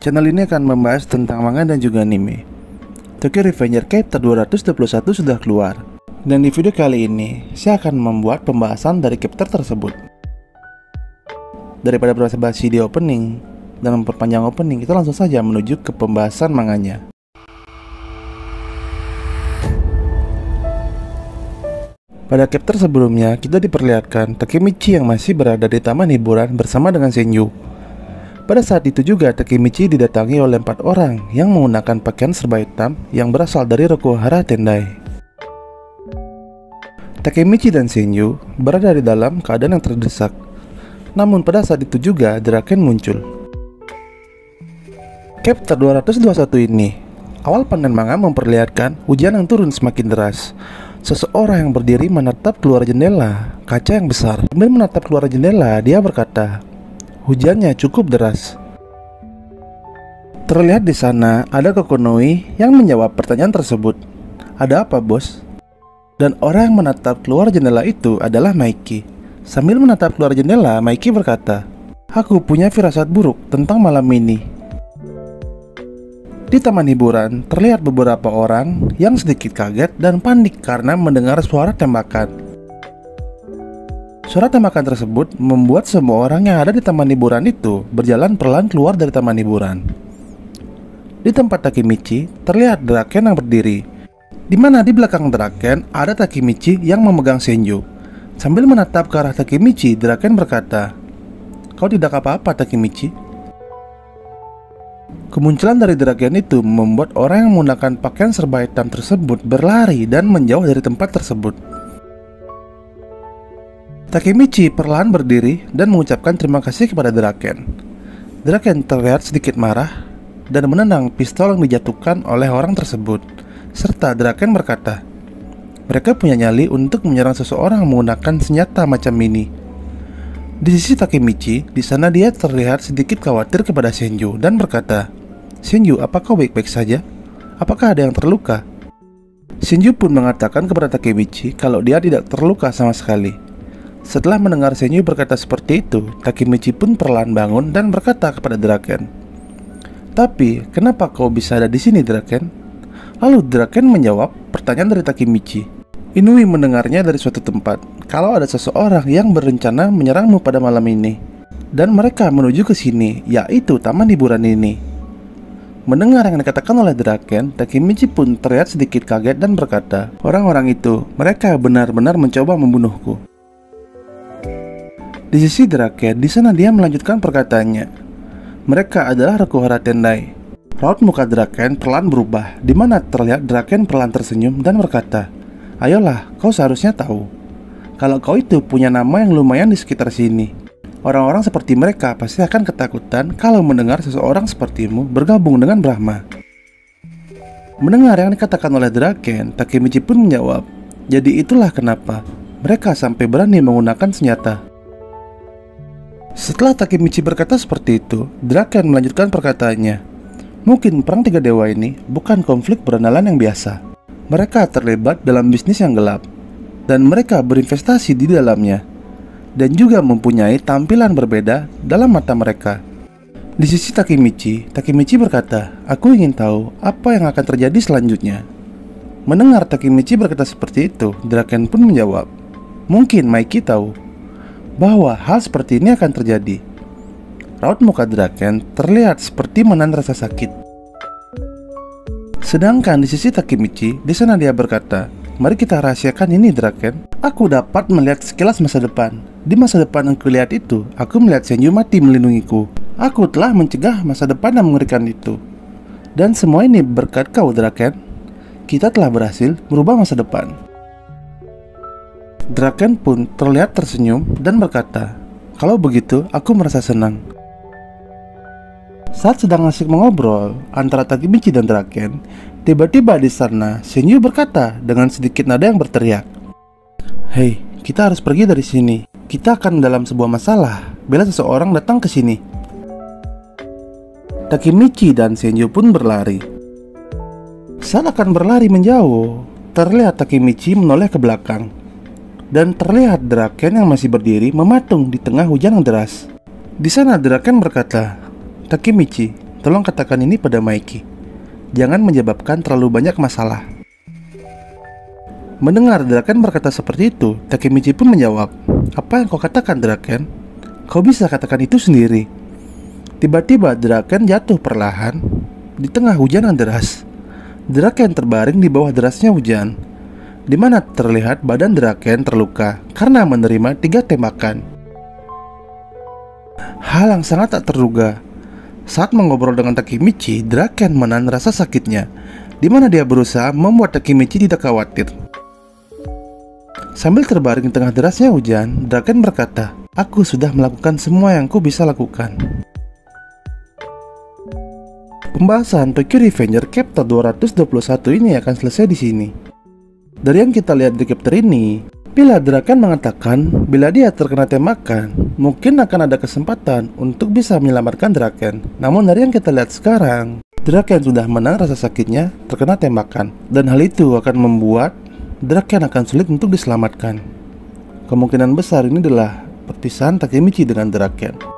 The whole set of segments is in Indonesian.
Channel ini akan membahas tentang manga dan juga anime. Tokyo Revenger Chapter 221 sudah keluar. Dan di video kali ini, saya akan membuat pembahasan dari chapter tersebut. Daripada basa-basi di opening dan memperpanjang opening, kita langsung saja menuju ke pembahasan manganya. Pada chapter sebelumnya, kita diperlihatkan Takemichi yang masih berada di taman hiburan bersama dengan Senju. Pada saat itu juga Takemichi didatangi oleh 4 orang yang menggunakan pakaian serba hitam yang berasal dari Rokuhara Tendai. Takemichi dan Senju berada di dalam keadaan yang terdesak. Namun pada saat itu juga Draken muncul. Chapter 221 ini, awal pandan manga memperlihatkan hujan yang turun semakin deras. Seseorang yang berdiri menatap keluar jendela kaca yang besar. Sambil menatap keluar jendela, dia berkata, "Hujannya cukup deras." Terlihat di sana ada Kokonoi yang menjawab pertanyaan tersebut. "Ada apa, bos?" Dan orang yang menatap keluar jendela itu adalah Maiki. Sambil menatap keluar jendela, Maiki berkata, "Aku punya firasat buruk tentang malam ini." Di taman hiburan, terlihat beberapa orang yang sedikit kaget dan panik karena mendengar suara tembakan. Suara tembakan tersebut membuat semua orang yang ada di taman hiburan itu berjalan perlahan keluar dari taman hiburan. Di tempat Takemichi, terlihat Draken yang berdiri, di mana di belakang Draken ada Takemichi yang memegang Senju. Sambil menatap ke arah Takemichi, Draken berkata, "Kau tidak apa-apa, Takemichi?" Kemunculan dari Draken itu membuat orang yang menggunakan pakaian serba hitam tersebut berlari dan menjauh dari tempat tersebut. Takemichi perlahan berdiri dan mengucapkan terima kasih kepada Draken. Draken terlihat sedikit marah dan menendang pistol yang dijatuhkan oleh orang tersebut. Serta Draken berkata, "Mereka punya nyali untuk menyerang seseorang menggunakan senjata macam ini." Di sisi Takemichi, di sana dia terlihat sedikit khawatir kepada Senju dan berkata, "Senju, apa kau baik-baik saja? Apakah ada yang terluka?" Senju pun mengatakan kepada Takemichi kalau dia tidak terluka sama sekali. Setelah mendengar Senju berkata seperti itu, Takemichi pun perlahan bangun dan berkata kepada Draken, "Tapi, kenapa kau bisa ada di sini, Draken?" Lalu Draken menjawab pertanyaan dari Takemichi. Inui mendengarnya dari suatu tempat kalau ada seseorang yang berencana menyerangmu pada malam ini, dan mereka menuju ke sini, yaitu taman hiburan ini. Mendengar yang dikatakan oleh Draken, Takemichi pun terlihat sedikit kaget dan berkata, "Orang-orang itu, mereka benar-benar mencoba membunuhku." Di sisi Draken, di sana dia melanjutkan perkataannya, "Mereka adalah Rokuhara Tendai." Raut muka Draken perlahan berubah, di mana terlihat Draken perlahan tersenyum dan berkata, "Ayolah, kau seharusnya tahu kalau kau itu punya nama yang lumayan di sekitar sini. Orang-orang seperti mereka pasti akan ketakutan kalau mendengar seseorang sepertimu bergabung dengan Brahma." Mendengar yang dikatakan oleh Draken, Takemichi pun menjawab, "Jadi itulah kenapa mereka sampai berani menggunakan senjata." Setelah Takemichi berkata seperti itu, Draken melanjutkan perkataannya, "Mungkin perang 3 dewa ini bukan konflik berandalan yang biasa. Mereka terlibat dalam bisnis yang gelap, dan mereka berinvestasi di dalamnya, dan juga mempunyai tampilan berbeda dalam mata mereka." Di sisi Takemichi berkata, "Aku ingin tahu apa yang akan terjadi selanjutnya." Mendengar Takemichi berkata seperti itu, Draken pun menjawab, "Mungkin Maiki tahu bahwa hal seperti ini akan terjadi." Raut muka Draken terlihat seperti menahan rasa sakit. Sedangkan di sisi Takemichi, di sana dia berkata, "Mari kita rahasiakan ini, Draken. Aku dapat melihat sekilas masa depan. Di masa depan yang kulihat itu, aku melihat Senju mati melindungiku. Aku telah mencegah masa depan yang mengerikan itu. Dan semua ini berkat kau, Draken. Kita telah berhasil merubah masa depan." Draken pun terlihat tersenyum dan berkata, "Kalau begitu, aku merasa senang." Saat sedang asik mengobrol antara Takemichi dan Draken, tiba-tiba di sana Senju berkata dengan sedikit nada yang berteriak, "Hei, kita harus pergi dari sini. Kita akan dalam sebuah masalah bila seseorang datang ke sini." Takemichi dan Senju pun berlari. Saat akan berlari menjauh, terlihat Takemichi menoleh ke belakang, dan terlihat Draken yang masih berdiri mematung di tengah hujan yang deras. Di sana Draken berkata, "Takemichi, Tolong katakan ini pada Maiki. Jangan menyebabkan terlalu banyak masalah. Mendengar Draken berkata seperti itu, Takemichi pun menjawab, "Apa yang kau katakan, Draken? Kau bisa katakan itu sendiri." Tiba-tiba Draken jatuh perlahan di tengah hujan yang deras. Draken terbaring di bawah derasnya hujan, di mana terlihat badan Draken terluka karena menerima 3 tembakan. Hal yang sangat tak terduga. Saat mengobrol dengan Takemichi, Draken menahan rasa sakitnya, di mana dia berusaha membuat Takemichi tidak khawatir. Sambil terbaring di tengah derasnya hujan, Draken berkata, "Aku sudah melakukan semua yang ku bisa lakukan." Pembahasan Tokyo Revenger chapter 221 ini akan selesai di sini. Dari yang kita lihat di chapter ini, bila Draken mengatakan bila dia terkena tembakan, mungkin akan ada kesempatan untuk bisa menyelamatkan Draken. Namun dari yang kita lihat sekarang, Draken sudah menang rasa sakitnya terkena tembakan, dan hal itu akan membuat Draken akan sulit untuk diselamatkan. Kemungkinan besar ini adalah perpisahan Takemichi dengan Draken.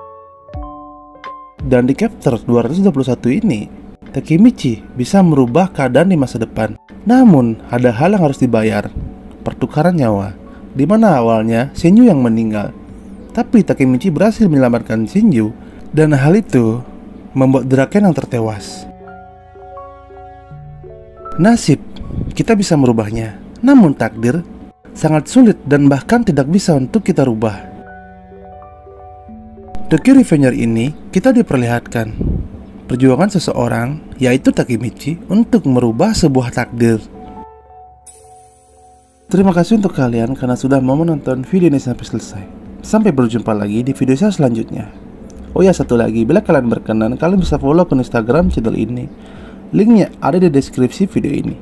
Dan di chapter 221 ini, Takemichi bisa merubah keadaan di masa depan. Namun, ada hal yang harus dibayar, pertukaran nyawa, di mana awalnya Shinju yang meninggal. Tapi Takemichi berhasil menyelamatkan Shinju, dan hal itu membuat Draken yang tertewas. Nasib, kita bisa merubahnya. Namun takdir, sangat sulit dan bahkan tidak bisa untuk kita rubah. Tokyo Revenger ini kita diperlihatkan perjuangan seseorang, yaitu Takemichi, untuk merubah sebuah takdir. Terima kasih untuk kalian karena sudah mau menonton video ini sampai selesai. Sampai berjumpa lagi di video saya selanjutnya. Oh ya, satu lagi, bila kalian berkenan, kalian bisa follow akun Instagram channel ini. Linknya ada di deskripsi video ini.